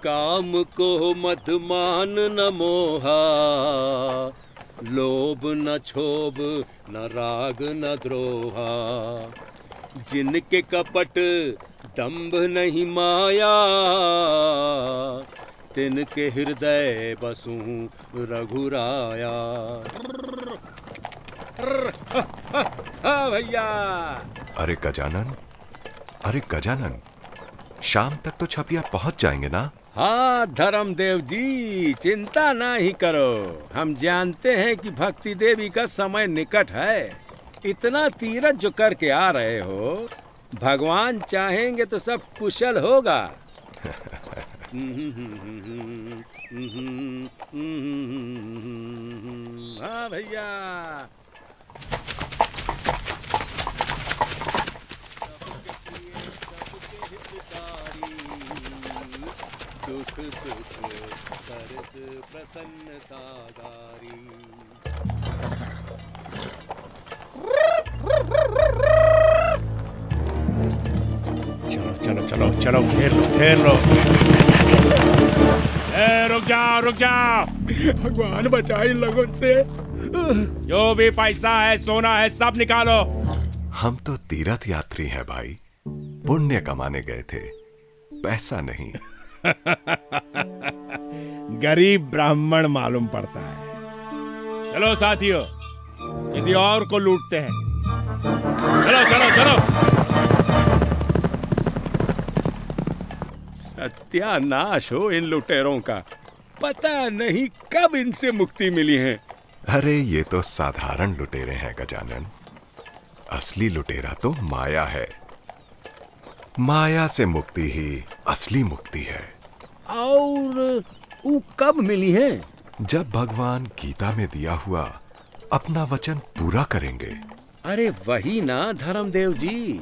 काम को मत मान न मोहा, लोभ न क्षोभ न राग न द्रोहा। जिनके कपट दंभ नहीं माया, तिनके हृदय बसु रघुराया। भैया। अरे गजानन, शाम तक तो छपिया पहुंच जाएंगे ना? हाँ धर्मदेव जी, चिंता ना ही करो। हम जानते हैं कि भक्ति देवी का समय निकट है। इतना तीरथ जो करके आ रहे हो, भगवान चाहेंगे तो सब कुशल होगा। हाँ भैया। दुख सुख सरस प्रसन्न सागारी। चलो चलो चलो चलो, घेर लो। रुक जाओ। भगवान बचाए इन लोगों से। जो भी पैसा है, सोना है, सब निकालो। हम तो तीर्थ यात्री हैं भाई, पुण्य कमाने गए थे, पैसा नहीं। गरीब ब्राह्मण मालूम पड़ता है। चलो साथियों, किसी और को लूटते हैं। चलो। सत्यानाश हो इन लुटेरों का। पता नहीं कब इनसे मुक्ति मिली है। अरे ये तो साधारण लुटेरे हैं गजानन। असली लुटेरा तो माया है। माया से मुक्ति ही असली मुक्ति है। और वो कब मिली है? जब भगवान गीता में दिया हुआ अपना वचन पूरा करेंगे। अरे वही ना धर्मदेव जी,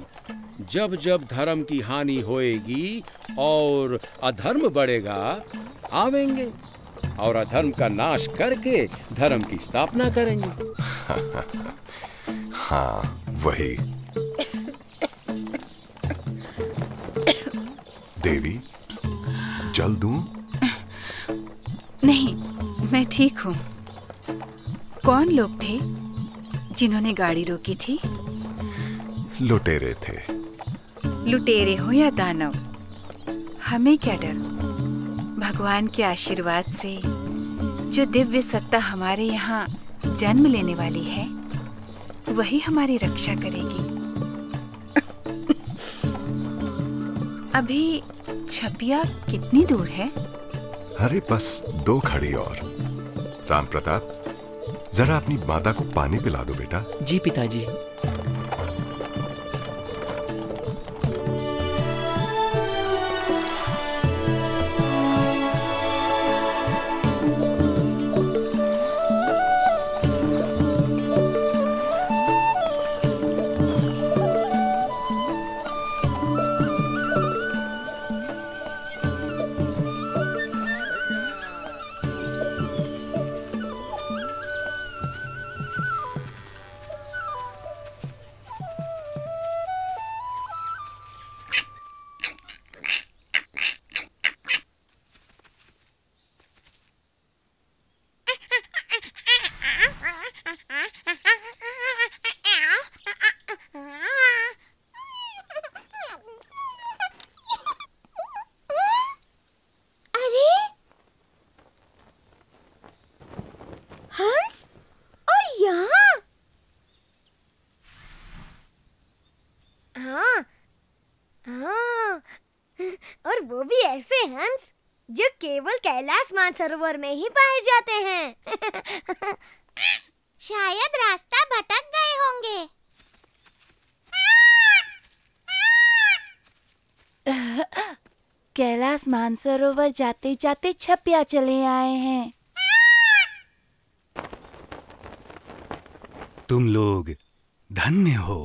जब जब धर्म की हानि होएगी और अधर्म बढ़ेगा, आवेंगे और अधर्म का नाश करके धर्म की स्थापना करेंगे। हाँ वही। देवी, जल दूं? नहीं, मैं ठीक हूँ। कौन लोग थे जिन्होंने गाड़ी रोकी थी? लुटेरे थे। लुटेरे हो या दानव, हमें क्या डर। भगवान के आशीर्वाद से जो दिव्य सत्ता हमारे यहाँ जन्म लेने वाली है, वही हमारी रक्षा करेगी। अभी छपिया कितनी दूर है? अरे बस 2 घड़ी और। राम प्रताप, जरा अपनी माता को पानी पिला दो बेटा। जी पिताजी। हाँ, और वो भी ऐसे हंस जो केवल कैलाश मानसरोवर में ही पाए जाते हैं। शायद रास्ता भटक गए होंगे। कैलाश मानसरोवर जाते जाते छपिया चले आए हैं। तुम लोग धन्य हो।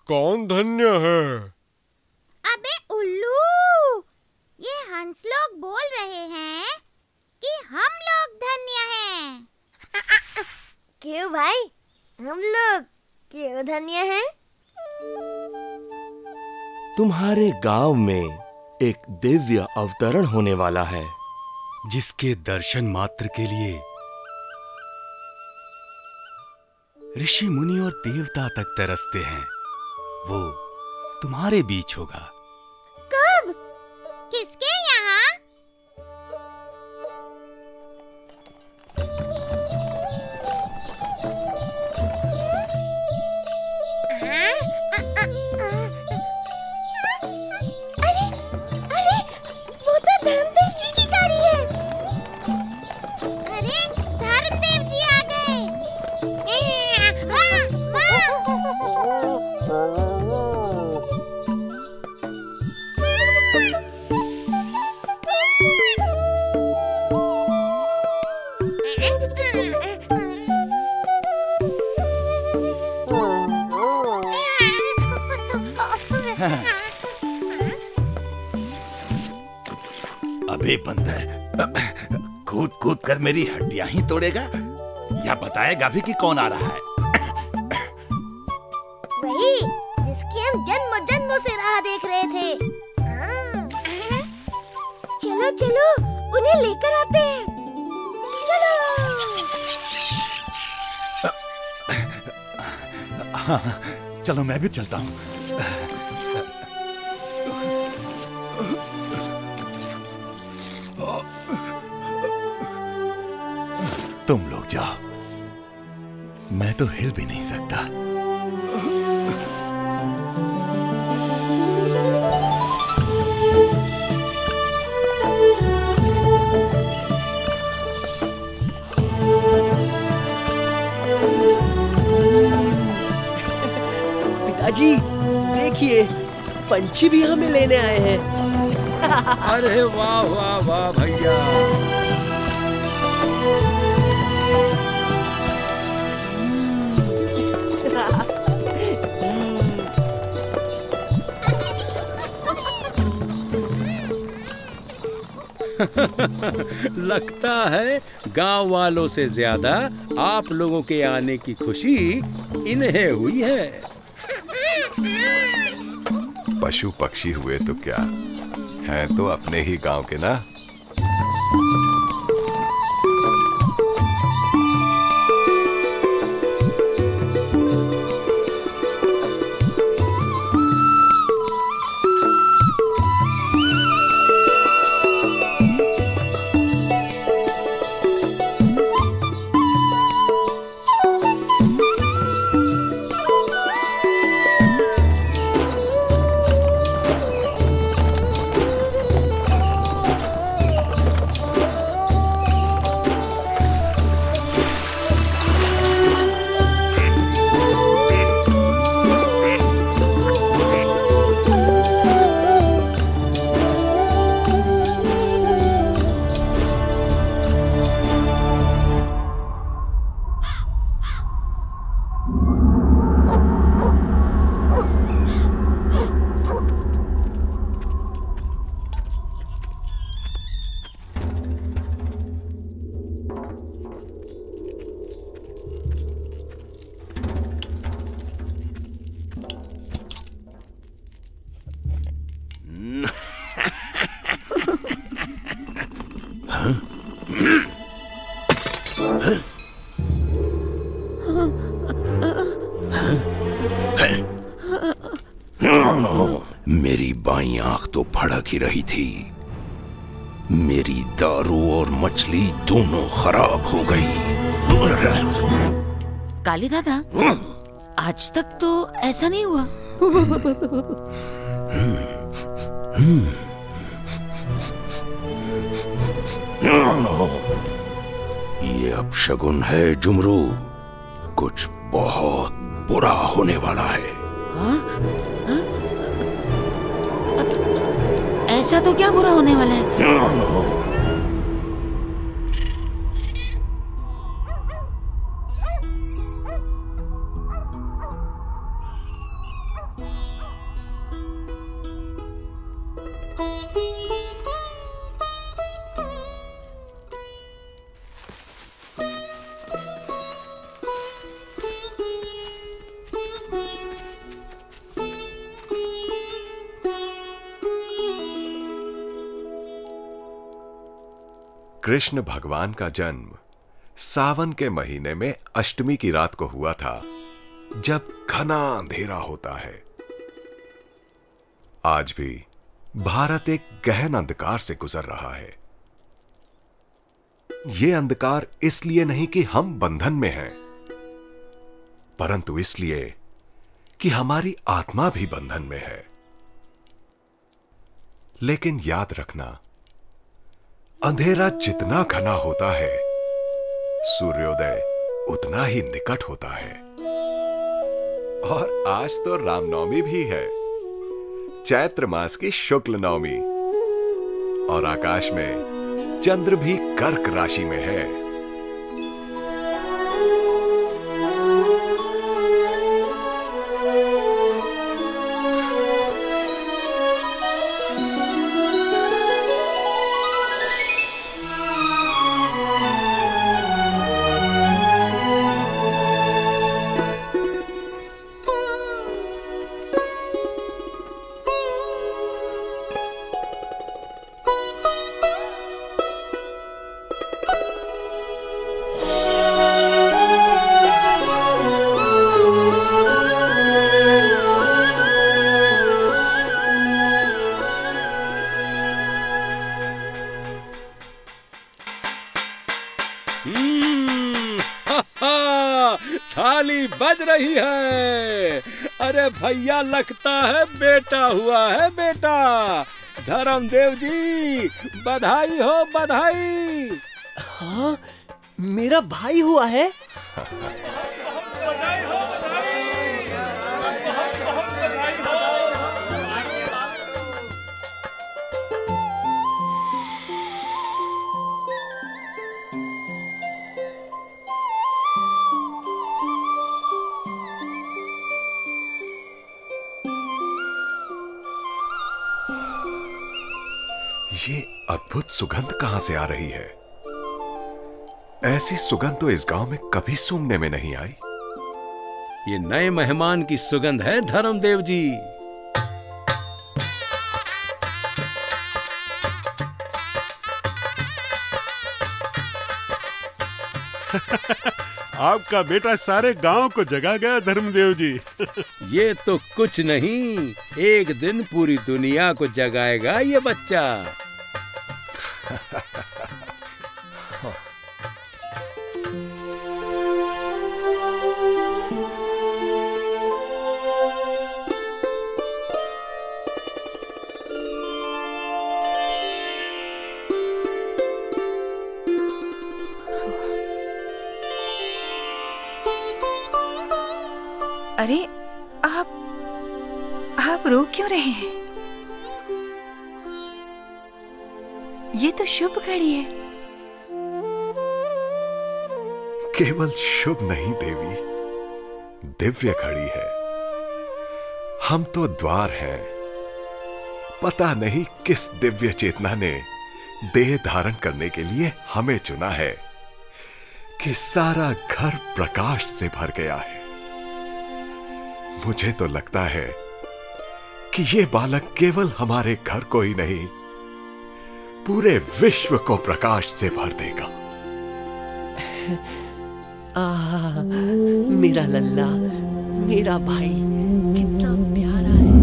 कौन धन्य है? अबे उल्लू, ये हंस लोग बोल रहे हैं कि हम लोग धन्य हैं। क्यों भाई, हम लोग क्यों धन्य हैं? तुम्हारे गांव में एक दिव्य अवतरण होने वाला है, जिसके दर्शन मात्र के लिए ऋषि मुनि और देवता तक तरसते हैं। वो तुम्हारे बीच होगा। कब? किसके यहाँ? अरे, वो तो धर्मदेव जी की गाड़ी है। अरे, धर्मदेव जी आ गए। अबे बंदर, कूद कूद कर मेरी हड्डियां ही तोड़ेगा या बताएगा भी कि कौन आ रहा है? वही जिसकी हम जन्म जन्मों से राह देख रहे थे। चलो चलो, उन्हें लेकर आते हैं। चलो। हाँ, चलो मैं भी चलता हूँ। तुम लोग जाओ, मैं तो हिल भी नहीं सकता। पिताजी देखिए, पंछी भी हमें लेने आए हैं। अरे वाह वाह वाह भैया। लगता है गांव वालों से ज्यादा आप लोगों के आने की खुशी इन्हें हुई है। पशु पक्षी हुए तो क्या, हैं तो अपने ही गांव के ना। मेरी बाईं आंख तो फड़क ही रही थी, मेरी दारू और मछली दोनों खराब हो गई। काली दादा, आज तक तो ऐसा नहीं हुआ। ये अपशगुन है जुमरू, कुछ बहुत बुरा होने वाला है। हाँ? हाँ? ऐसा तो क्या बुरा होने वाला है? कृष्ण भगवान का जन्म सावन के महीने में अष्टमी की रात को हुआ था, जब घना अंधेरा होता है। आज भी भारत एक गहन अंधकार से गुजर रहा है। यह अंधकार इसलिए नहीं कि हम बंधन में हैं, परंतु इसलिए कि हमारी आत्मा भी बंधन में है। लेकिन याद रखना, अंधेरा जितना घना होता है, सूर्योदय उतना ही निकट होता है। और आज तो रामनवमी भी है, चैत्र मास की शुक्ल नवमी, और आकाश में चंद्र भी कर्क राशि में है। थाली बज रही है। अरे भैया, लगता है बेटा हुआ है, बेटा। धर्मदेव जी, बधाई हो, बधाई। हाँ, मेरा भाई हुआ है। ये अद्भुत सुगंध कहां से आ रही है? ऐसी सुगंध तो इस गांव में कभी सूंघने में नहीं आई। ये नए मेहमान की सुगंध है, धर्मदेव जी। आपका बेटा सारे गांव को जगा गया, धर्मदेव जी। ये तो कुछ नहीं, एक दिन पूरी दुनिया को जगाएगा ये बच्चा। अरे आप रो क्यों रहे हैं? ये तो शुभ घड़ी है। केवल शुभ नहीं देवी, दिव्य घड़ी है। हम तो द्वार हैं। पता नहीं किस दिव्य चेतना ने देह धारण करने के लिए हमें चुना है कि सारा घर प्रकाश से भर गया है। मुझे तो लगता है कि ये बालक केवल हमारे घर को ही नहीं, पूरे विश्व को प्रकाश से भर देगा। मेरा लल्ला, मेरा भाई कितना प्यारा है।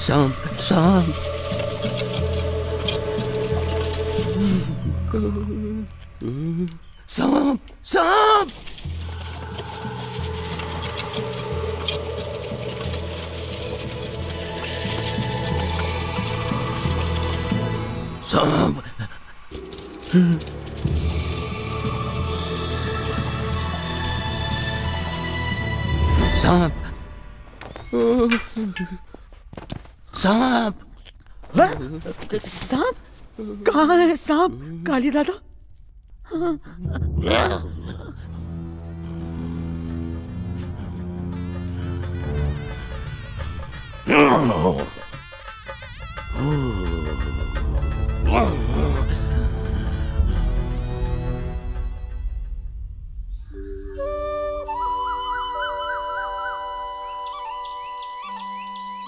सांप सांप सांप सांप सांप सांप सांप सांप कहाँ है सांप? काली दादा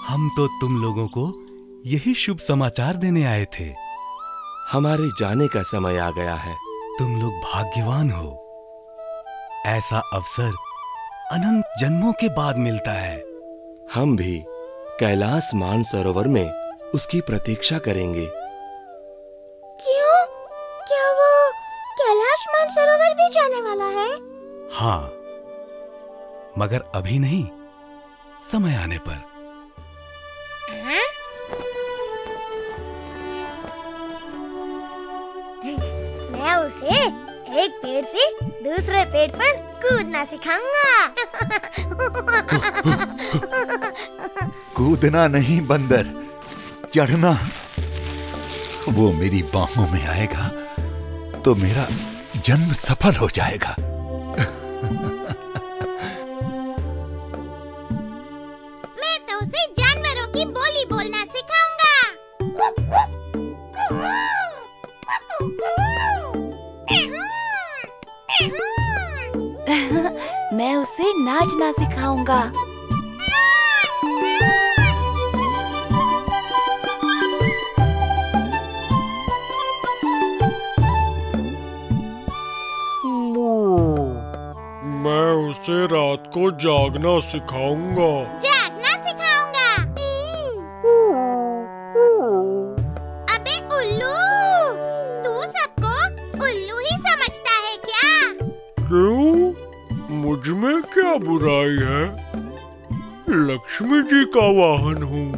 हम तो तुम लोगों को यही शुभ समाचार देने आए थे। हमारे जाने का समय आ गया है। तुम लोग भाग्यवान हो। ऐसा अवसर अनंत जन्मों के बाद मिलता है। हम भी कैलाश मानसरोवर में उसकी प्रतीक्षा करेंगे। क्यों? क्या वो कैलाश मानसरोवर भी जाने वाला है? हाँ, मगर अभी नहीं, समय आने पर। मैं उसे एक पेड़ से दूसरे पेड़ पर कूदना सिखाऊंगा। कूदना नहीं बंदर, चढ़ना। वो मेरी बाहों में आएगा तो मेरा जन्म सफल हो जाएगा। मैं तो उसे जानवरों की बोली बोलना सिखाऊंगा। मैं उसे नाचना सिखाऊंगा। मैं उसे रात को जागना सिखाऊंगा। जागना सिखाऊंगा। अबे उल्लू, तू सबको उल्लू ही समझता है क्या? क्यों? मुझ में क्या बुराई है? लक्ष्मी जी का वाहन हूँ।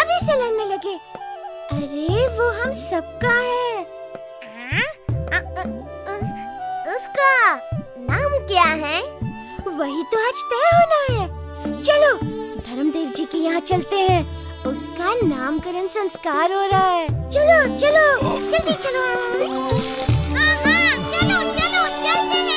अभी से लड़ने लगे। अरे वो हम सबका है। उसका नाम क्या है? वही तो आज तय होना है। चलो धर्मदेव जी के यहाँ चलते हैं। उसका नामकरण संस्कार हो रहा है। चलो चलो जल्दी चलो। हाँ हाँ चलो चलो चलते हैं।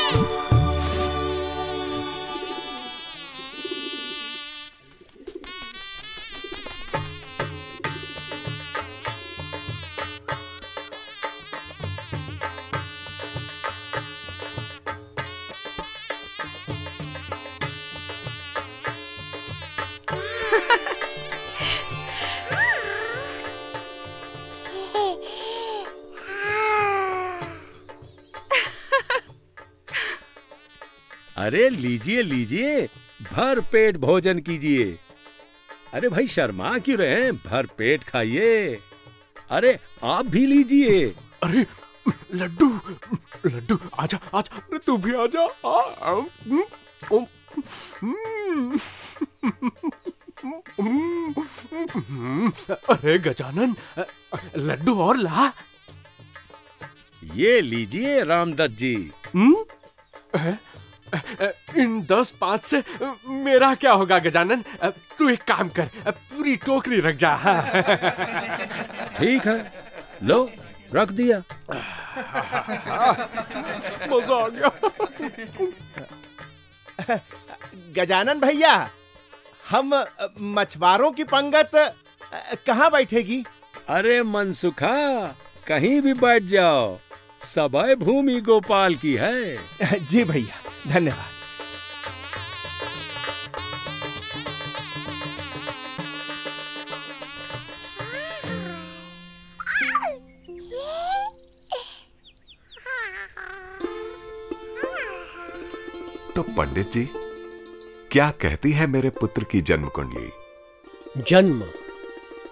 अरे लीजिए लीजिए, भर पेट भोजन कीजिए। अरे भाई शर्मा क्यों रहे हैं? भर पेट खाइए। अरे आप भी लीजिए। अरे लड्डू, लड्डू आजा आजा, तू भी आजा। अरे गजानन, लड्डू और ला। ये लीजिए रामदत्त जी। इन 10-5 से मेरा क्या होगा गजानन? तू एक काम कर, पूरी टोकरी रख जा। ठीक है, लो रख दिया। मजा आ गया। गजानन भैया, हम मछुआरों की पंगत कहाँ बैठेगी? अरे मनसुखा, कहीं भी बैठ जाओ, सबय भूमि गोपाल की है। जी भैया, धन्यवाद। तो पंडित जी, क्या कहती है मेरे पुत्र की जन्म कुंडली? जन्म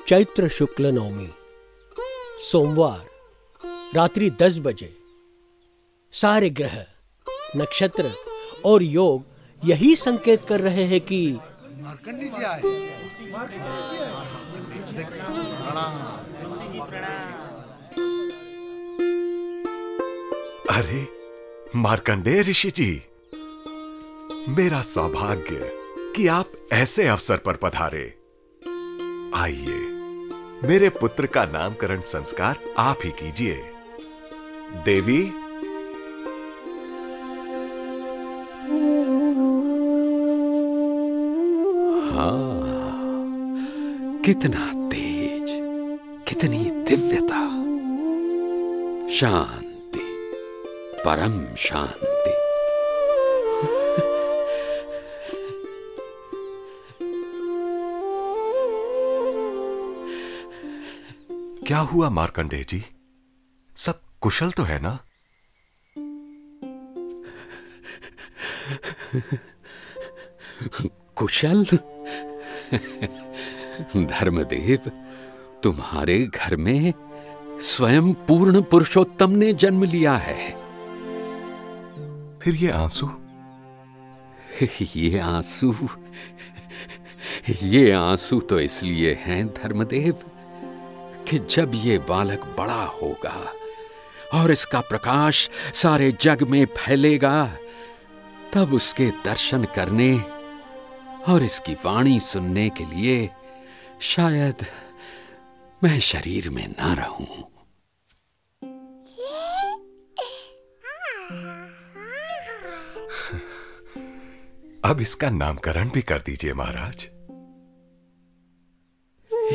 चैत्र शुक्ल नवमी, सोमवार, रात्रि 10 बजे। सारे ग्रह, नक्षत्र और योग यही संकेत कर रहे हैं कि मार्कंडी जी आए। अरे मार्कंडेय ऋषि जी, मेरा सौभाग्य कि आप ऐसे अवसर पर पधारे। आइए, मेरे पुत्र का नामकरण संस्कार आप ही कीजिए। देवी, हाँ, कितना तेज, कितनी दिव्यता, शांति, परम शांति। क्या हुआ मार्कंडेय जी? सब कुशल तो है ना? कुशल? धर्मदेव, तुम्हारे घर में स्वयं पूर्ण पुरुषोत्तम ने जन्म लिया है। फिर ये आंसू? ये आंसू तो इसलिए हैं धर्मदेव कि जब ये बालक बड़ा होगा और इसका प्रकाश सारे जग में फैलेगा, तब उसके दर्शन करने और इसकी वाणी सुनने के लिए शायद मैं शरीर में ना रहूं। अब इसका नामकरण भी कर दीजिए महाराज।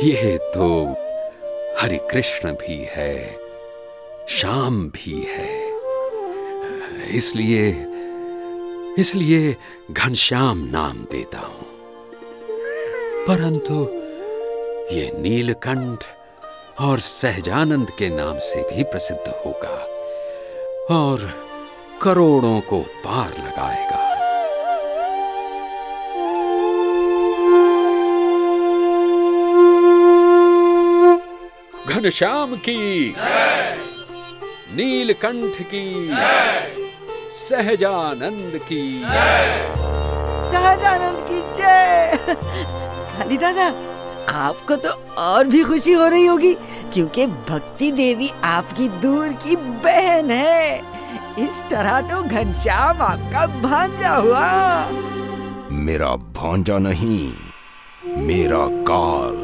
ये तो हरि कृष्ण भी है, श्याम भी है, इसलिए घनश्याम नाम देता हूं। परंतु ये नीलकंठ और सहजानंद के नाम से भी प्रसिद्ध होगा और करोड़ों को पार लगाएगा। घनश्याम की, नीलकंठ की, सहजानंद की, सहजानंद की जय। काली दादा, आपको तो और भी खुशी हो रही होगी क्योंकि भक्ति देवी आपकी दूर की बहन है। इस तरह तो घनश्याम आपका भांजा हुआ। मेरा भांजा नहीं, मेरा काल,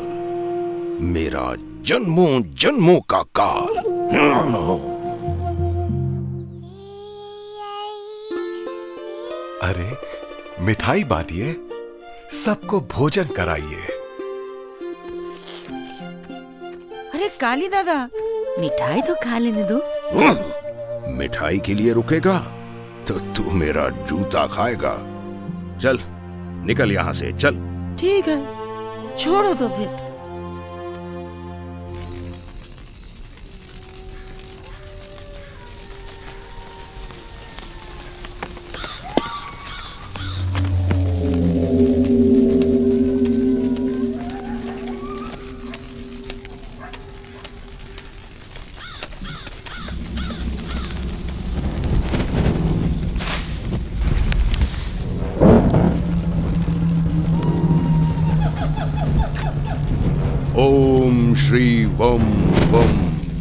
मेरा जन्मों जन्मों का काल। अरे मिठाई बांटिए, सबको भोजन कराइए। अरे काली दादा, मिठाई तो खा लेने दो। मिठाई के लिए रुकेगा तो तू मेरा जूता खाएगा। चल निकल यहां से, चल। ठीक है, छोड़ो तो फिर। ओम श्री वम वम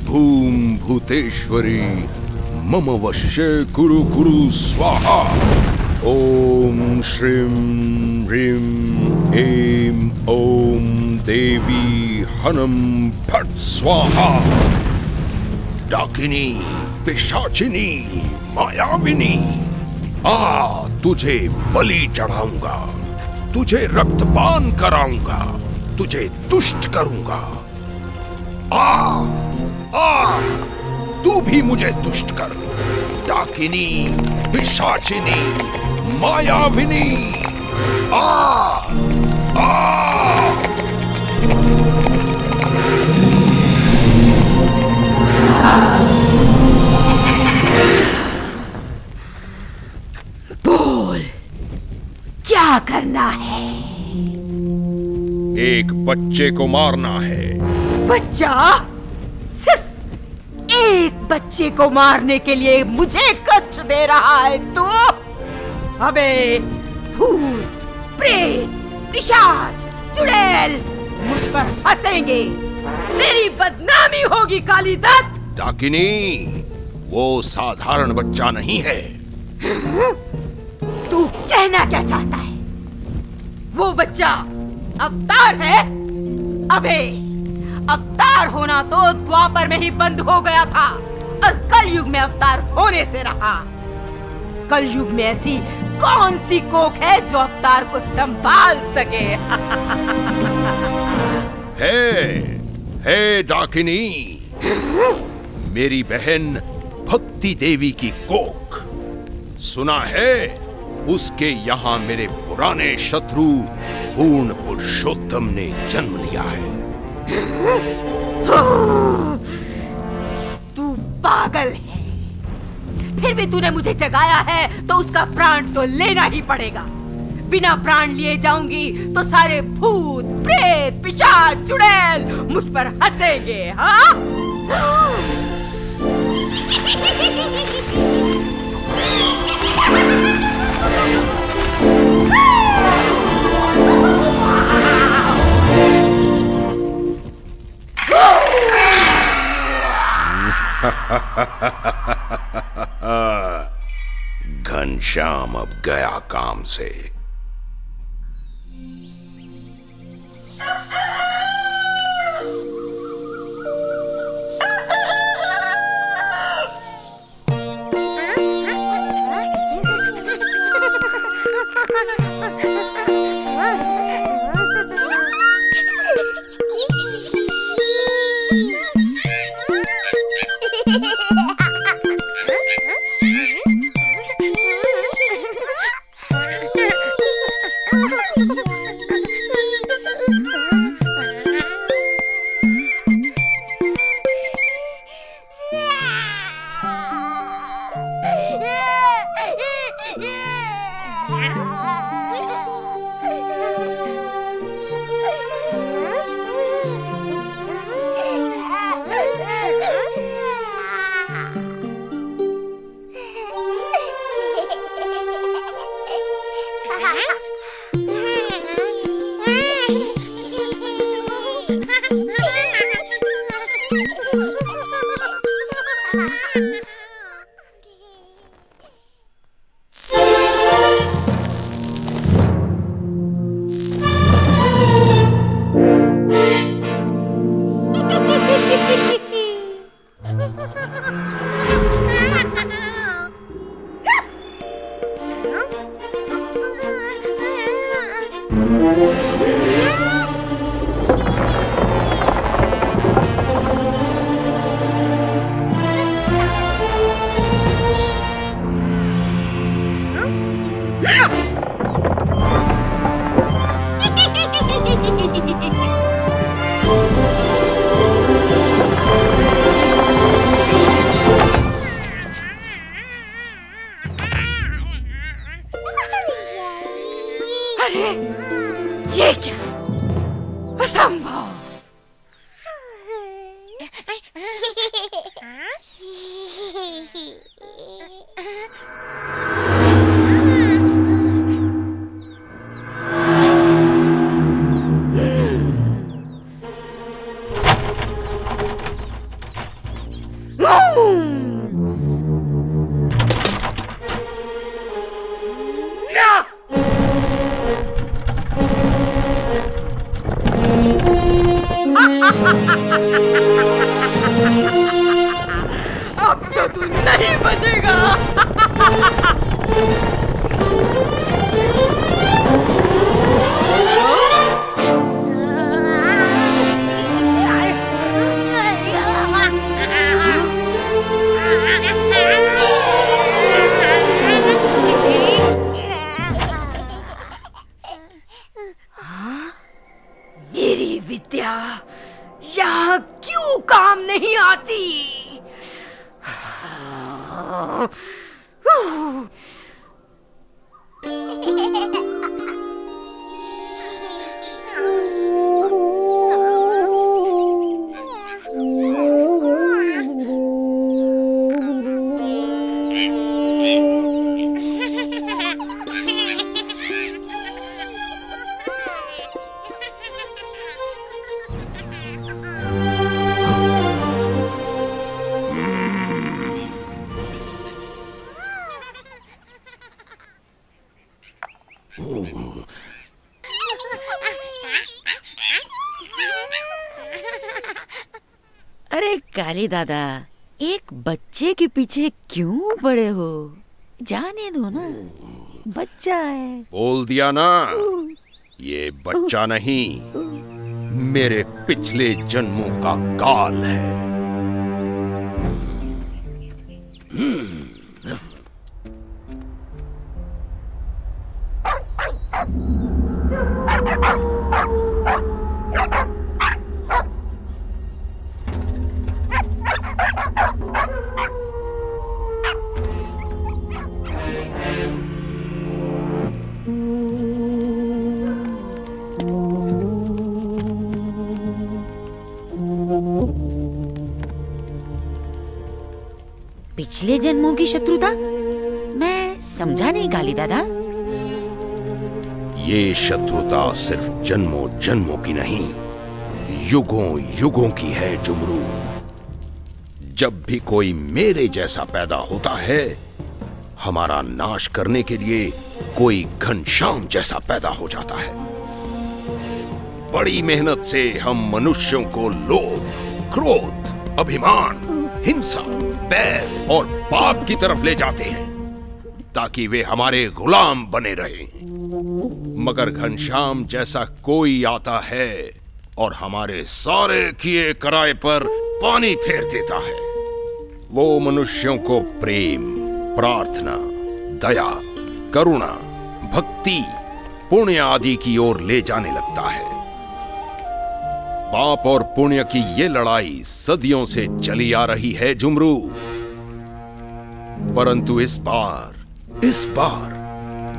भूम भूतेश्वरी मम वश्य कुरु कुरु स्वाहा। ओम श्रीं ह्रीं ऐं ओम देवी हनम फट स्वाहा। डाकिनी, पिशाचिनी, मायाविनी, तुझे बलि चढ़ाऊंगा, तुझे रक्तपान कराऊंगा, तुझे तुष्ट करूंगा। तू भी मुझे तुष्ट कर। डाकिनी, पिशाचिनी, मायाविनी, बोल, क्या क्या करना है? एक बच्चे को मारना है। बच्चा? सिर्फ एक बच्चे को मारने के लिए मुझे कष्ट दे रहा है तू? अबे भूत, प्रेत, पिशाच, चुड़ैल मुझ पर हंसेंगे, मेरी बदनामी होगी कालीदत्त। डाकिनी, वो साधारण बच्चा नहीं है। तू कहना क्या चाहता है? वो बच्चा अवतार है? अबे अवतार होना तो द्वापर में ही बंद हो गया था और कलयुग में अवतार होने से रहा। कलयुग में ऐसी कौन सी कोख है जो अवतार को संभाल सके? हे डाकिनी, मेरी बहन भक्ति देवी की कोख। सुना है उसके यहाँ मेरे पुराने शत्रु पूर्ण पुरुषोत्तम ने जन्म लिया है। तू पागल है। फिर भी तूने मुझे जगाया है तो उसका प्राण तो लेना ही पड़ेगा। बिना प्राण लिए जाऊंगी तो सारे भूत, प्रेत, पिशाच, चुड़ैल मुझ पर हंसेंगे। हाँ? घनश्याम अब गया काम से। अरे ये क्या? असंभव। अब तो तू नहीं बचेगा। मेरी विद्या यहाँ क्यों काम नहीं आती? अरे काली दादा, एक बच्चे के पीछे क्यों पड़े हो? जाने दो ना, बच्चा है। बोल दिया ना, ये बच्चा नहीं, मेरे पिछले जन्मों का काल है। पिछले जन्मों की शत्रुता? मैं समझा नहीं काली दादा। ये शत्रुता सिर्फ जन्मों जन्मों की नहीं, युगों युगों की है जुमरू। जब भी कोई मेरे जैसा पैदा होता है, हमारा नाश करने के लिए कोई घनश्याम जैसा पैदा हो जाता है। बड़ी मेहनत से हम मनुष्यों को लोभ, क्रोध, अभिमान, हिंसा, बैर और पाप की तरफ ले जाते हैं ताकि वे हमारे गुलाम बने रहें। मगर घनश्याम जैसा कोई आता है और हमारे सारे किए कराए पर पानी फेर देता है। वो मनुष्यों को प्रेम, प्रार्थना, दया, करुणा, भक्ति, पुण्य आदि की ओर ले जाने लगता है। पाप और पुण्य की ये लड़ाई सदियों से चली आ रही है जुमरू, परंतु इस बार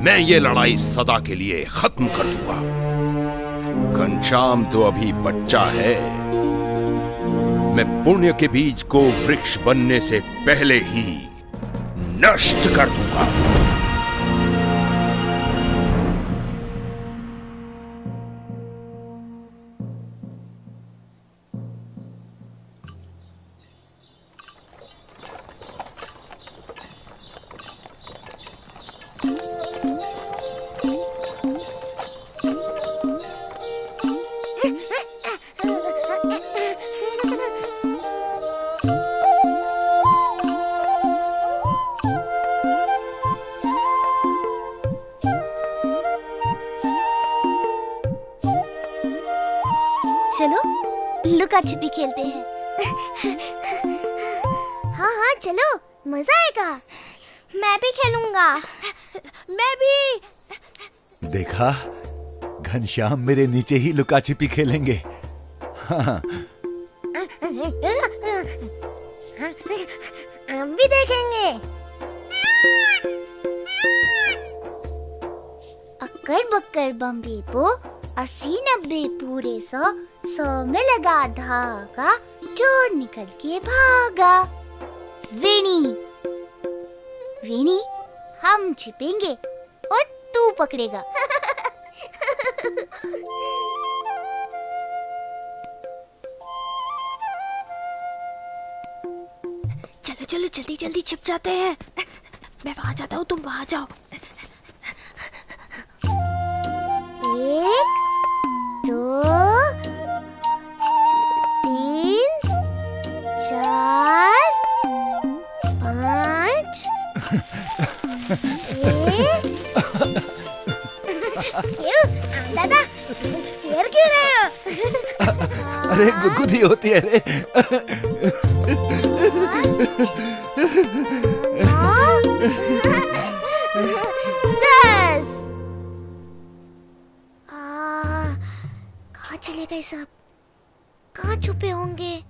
मैं ये लड़ाई सदा के लिए खत्म कर दूंगा। घनश्याम तो अभी बच्चा है, मैं पुण्य के बीज को वृक्ष बनने से पहले ही नष्ट कर दूंगा। चलो लुका छिपी खेलते हैं। हाँ हाँ चलो, मजा आएगा। मैं भी खेलूंगा। मैं भी। देखा, घनश्याम मेरे नीचे ही लुका छिपी खेलेंगे। हाँ। हम भी देखेंगे। अक्कर बक्कर बम्बे पो 80-90 पूरे 100 में लगा धागा, चोर निकल के भागा। वेणी वेणी हम छिपेंगे और तू पकड़ेगा। चलो चलो जल्दी जल्दी छिप जाते हैं। मैं वहां जाता हूँ, तुम वहां जाओ। 1 2 3 4 5 6। क्यों दादा, शेर क्यों रहे हो? अरे गुदगुदी होती है रे। 10। कहाँ चले गए सब? कहाँ छुपे होंगे?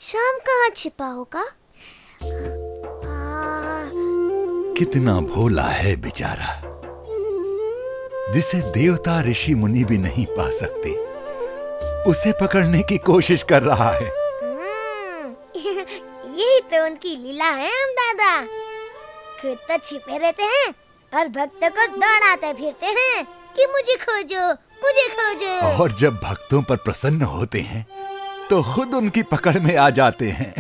घनश्याम कहाँ छिपा होगा? कितना भोला है बेचारा, जिसे देवता ऋषि मुनि भी नहीं पा सकते, उसे पकड़ने की कोशिश कर रहा है। यही तो उनकी लीला है हम दादा। खुद तो छिपे रहते हैं और भक्तों को दौड़ाते फिरते हैं कि मुझे खोजो, मुझे खोजो। और जब भक्तों पर प्रसन्न होते हैं तो खुद उनकी पकड़ में आ जाते हैं।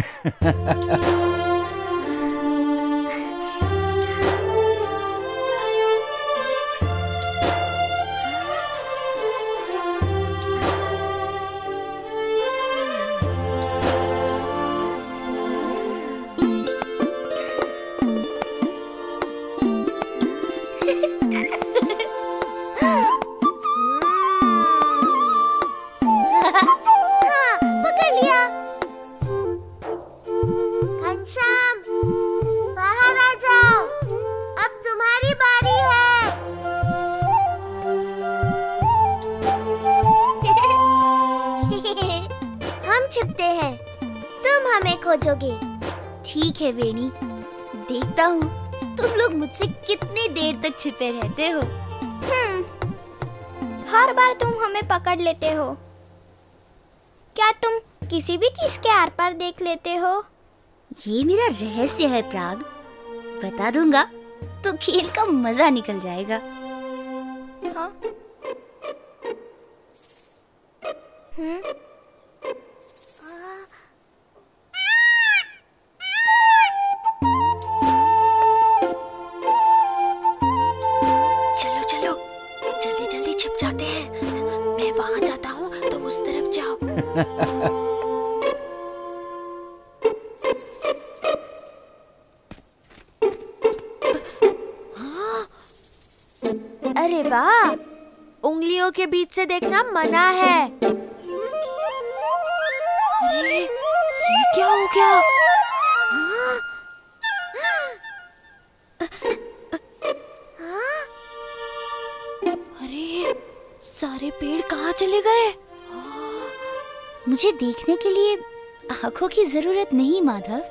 ठीक है वेणी, देखता हूँ तुम लोग मुझसे कितनी देर तक छिपे रहते हो। हर बार तुम हमें पकड़ लेते हो। क्या तुम किसी भी चीज के आर पार देख लेते हो? ये मेरा रहस्य है प्राग, बता दूंगा तो खेल का मजा निकल जाएगा। हाँ? अरे वाह, उंगलियों के बीच से देखना मना है। अरे ये क्या हो गया? अरे सारे पेड़ कहाँ चले गए? मुझे देखने के लिए आंखों की जरूरत नहीं माधव।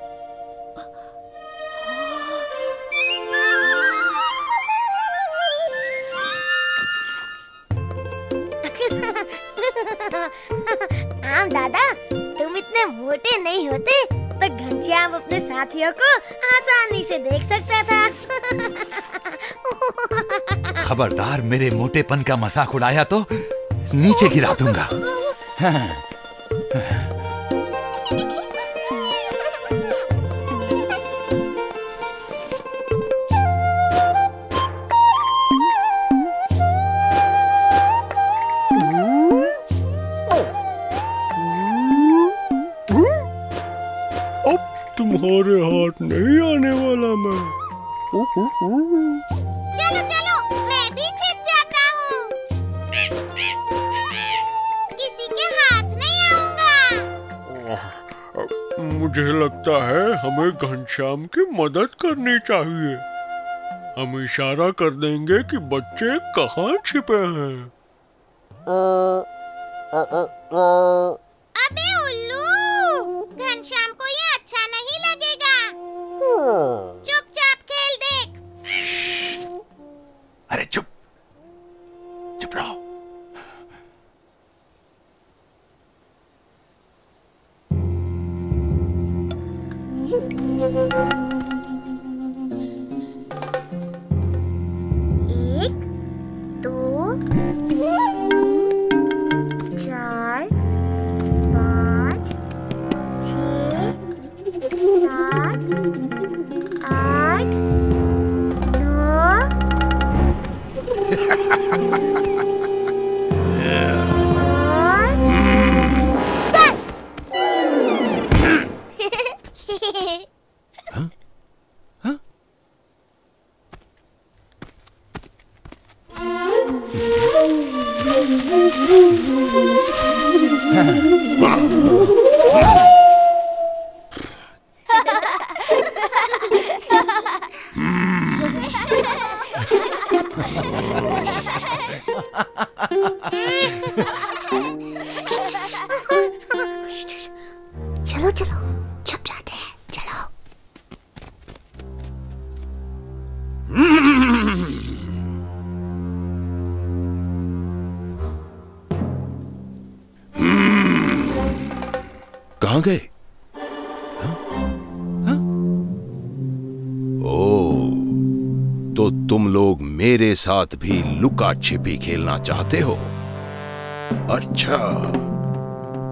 आम दादा, तुम इतने मोटे नहीं होते तो घनश्याम अपने साथियों को आसानी से देख सकता था। खबरदार मेरे मोटेपन का मजाक उड़ाया तो नीचे गिरा दूंगा। तुम्हारे हाथ नहीं आने वाला मैं। चलो चलो, मैं भी छिप जाता हूँ। किसी के हाथ नहीं आऊंगा। मुझे लगता है हमें घनश्याम की मदद करनी चाहिए। हम इशारा कर देंगे कि बच्चे कहाँ छिपे हैं। अबे उल्लू, घनश्याम को ये अच्छा नहीं लगेगा। चुपचाप खेल देख। अरे चुप चुप रहो। एक, दो, 4, 5, 6, 7, 8, 9, 10। चलो चलो। कहां गए? ओ, तो तुम लोग मेरे साथ भी लुका छिपी खेलना चाहते हो? अच्छा,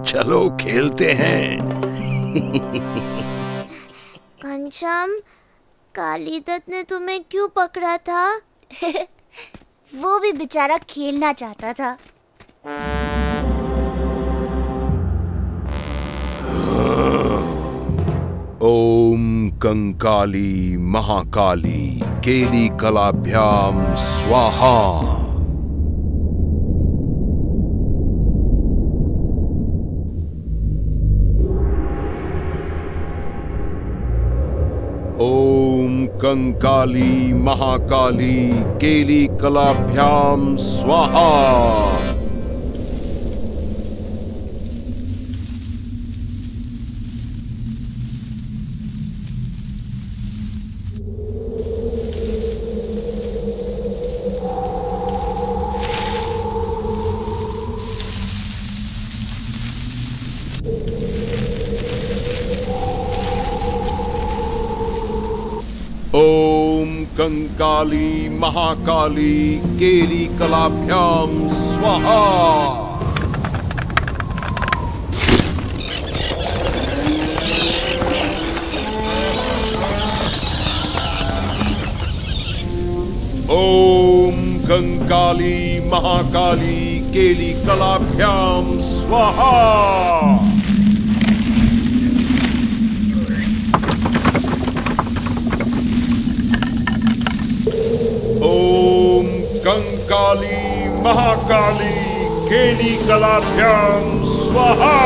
चलो खेलते हैं। घनश्याम, कालीदत्त ने तुम्हें क्यों पकड़ा था? वो भी बेचारा खेलना चाहता था। ओम कंकाली महाकाली केली कलाभ्याम स्वाहा। ओम कंकाली महाकाली केली कलाभ्याम स्वाहा। ओम कंकाली महाकाली केली कलाभ्याम स्वाहा। ओम कंकाली महाकाली केली कलाभ्याम स्वाहा। ओम कंकाली महाकाली केली कलाभ्याम स्वाहा।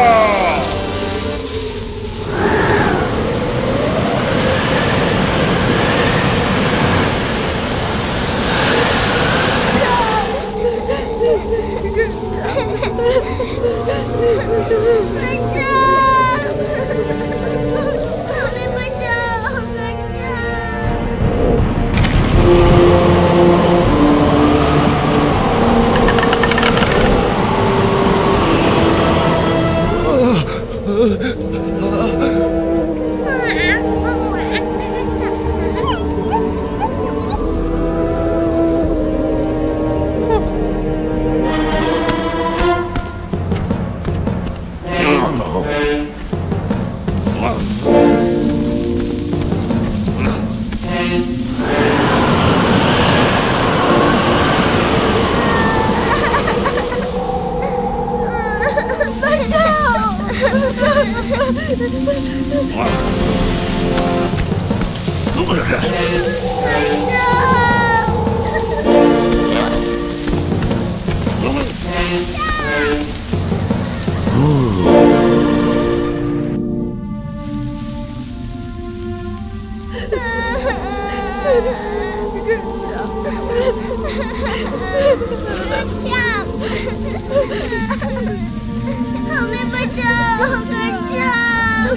हमें बचाओ घनश्याम।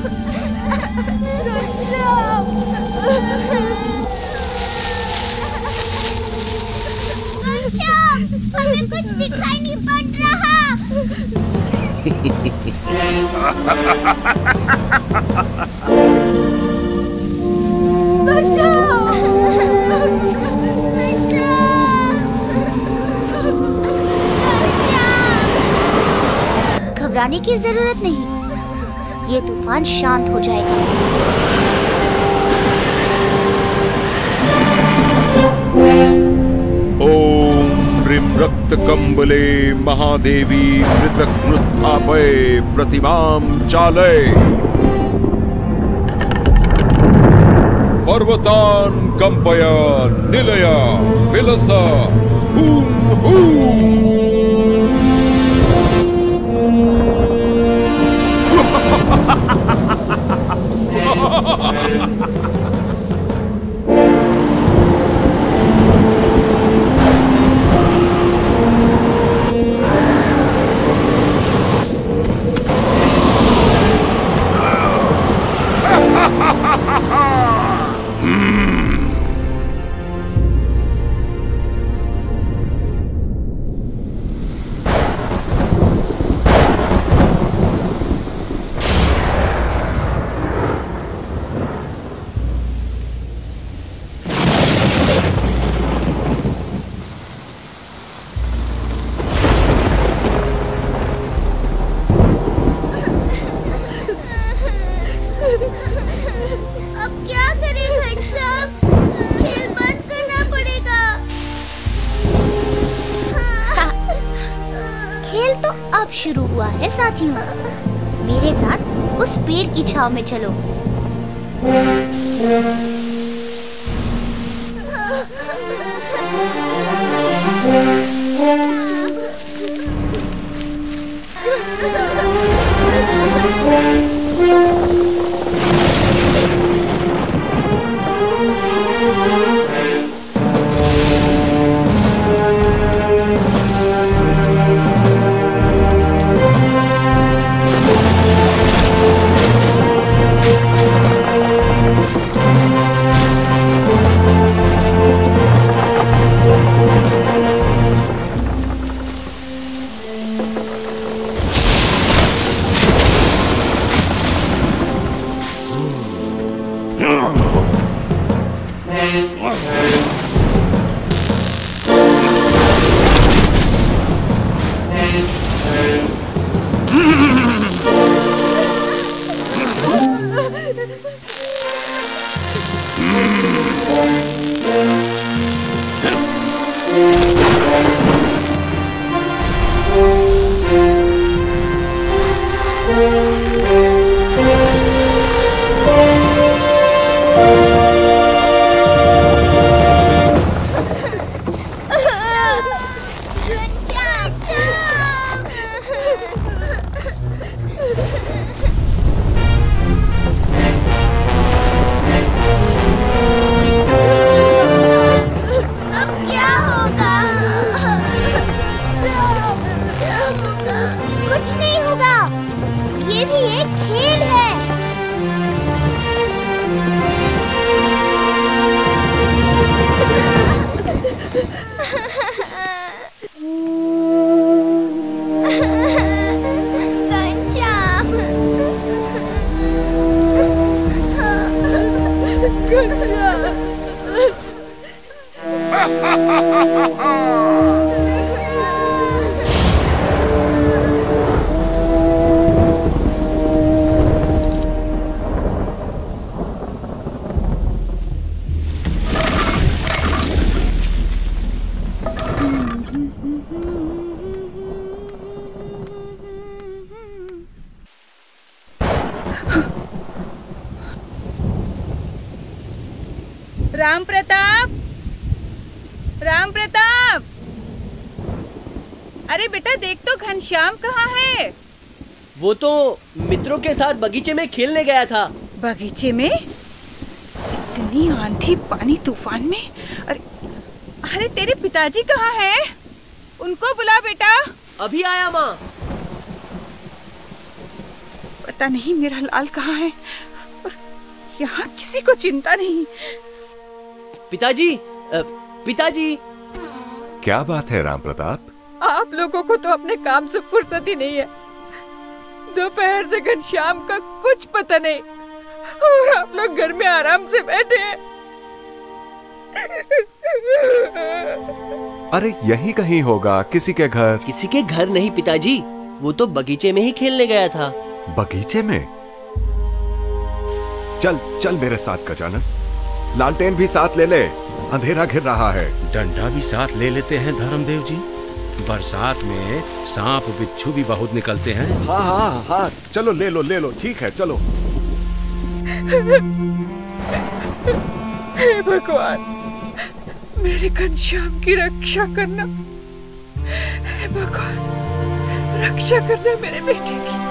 घनश्याम, हमें कुछ दिखाई नहीं पड़ रहा। घबराने की जरूरत नहीं, ये तूफान शांत हो जाएगा। ओम ह्रीं रक्त कंबले महादेवी मृतकृत्थापय प्रतिमां चालय। पर्वतान् कंपय निलय विलस हूं हूं। अब शुरू हुआ है साथियों। मेरे साथ उस पेड़ की छांव में चलो। राम प्रताप, राम प्रताप, अरे बेटा देख तो घनश्याम कहाँ है? वो तो मित्रों के साथ बगीचे में खेलने गया था। बगीचे में? इतनी आंधी पानी तूफान में? अरे तेरे पिताजी कहाँ हैं? उनको बुला बेटा। अभी आया माँ। पता नहीं मेरा लाल कहाँ है और यहाँ किसी को चिंता नहीं। पिताजी, पिताजी। क्या बात है राम प्रताप? आप लोगों को तो अपने काम से फुर्सत ही नहीं है। दोपहर से घनश्याम का कुछ पता नहीं और आप लोग घर में आराम से बैठे हैं। अरे यहीं कहीं होगा, किसी के घर। किसी के घर नहीं पिताजी, वो तो बगीचे में ही खेलने गया था। बगीचे में? चल चल मेरे साथ गजानन, लालटेन भी साथ ले ले, अंधेरा घिर रहा है। डंडा भी साथ ले लेते हैं धर्मदेव जी, बरसात में सांप बिच्छू भी बहुत निकलते हैं। हाँ हाँ हाँ, चलो ले लो, ठीक है चलो। हे भगवान, मेरे घनश्याम की रक्षा करना। हे भगवान, रक्षा करना मेरे बेटे की।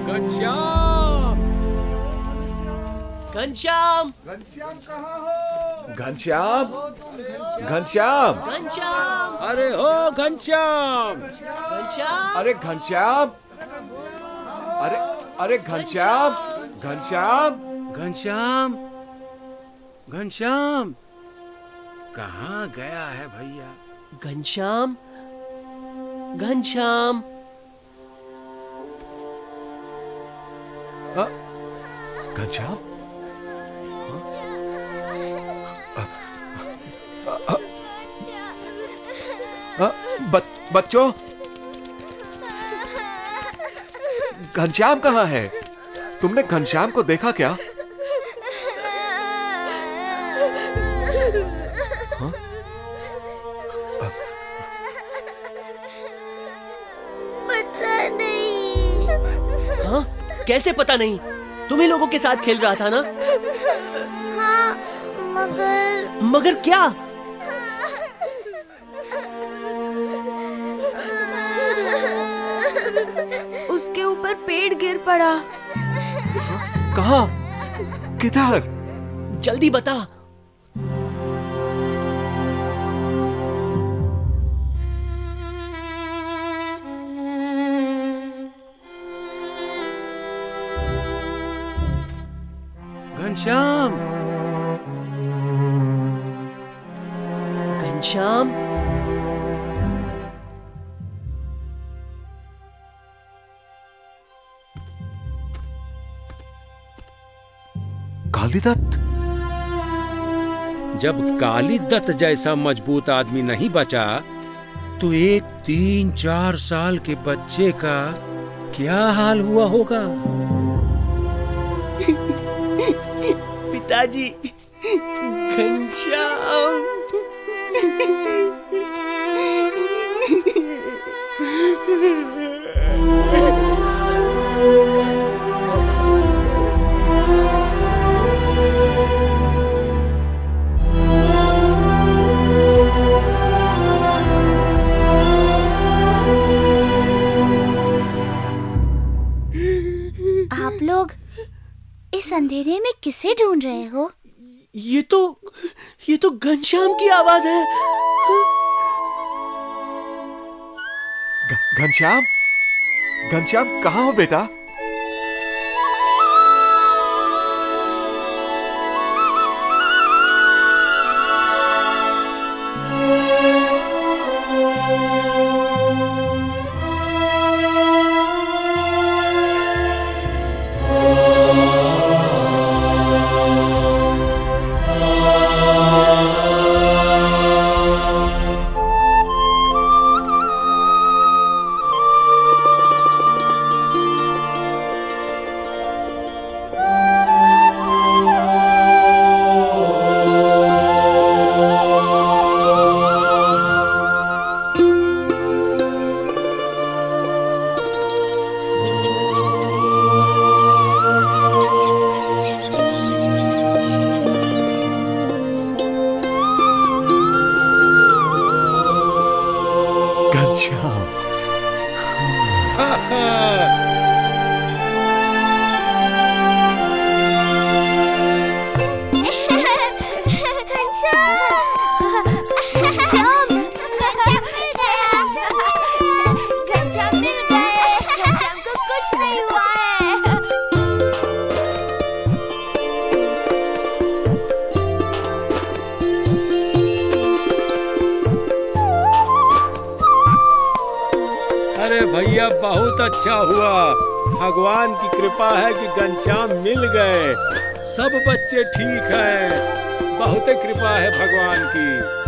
घनश्याम, घनश्याम, घनश्याम, घनश्याम, घनश्याम, अरे हो घनश्याम, घनश्याम, अरे घनश्याम, अरे अरे घनश्याम, घनश्याम, घनश्याम, घनश्याम, कहाँ गया है भैया? घनश्याम, घनश्याम, घनश्याम, बच्चों, घनश्याम कहाँ है? तुमने घनश्याम को देखा क्या? पता नहीं। हाँ? कैसे पता नहीं? तुम ही लोगों के साथ खेल रहा था ना? हाँ, मगर क्या? उसके ऊपर पेड़ गिर पड़ा। कहाँ? किधर? जल्दी बता। घनश्याम, घनश्याम, कालीदत्त? जब कालीदत्त जैसा मजबूत आदमी नहीं बचा तो एक 3-4 साल के बच्चे का क्या हाल हुआ होगा? पिताजी, घनश्याम। आप लोग इस अंधेरे में किसे ढूंढ रहे हो? ये तो घनश्याम की आवाज है। घनश्याम, घनश्याम कहाँ हो बेटा? बहुत अच्छा हुआ। भगवान की कृपा है कि घनश्याम मिल गए। सब बच्चे ठीक हैं। बहुत कृपा है भगवान की।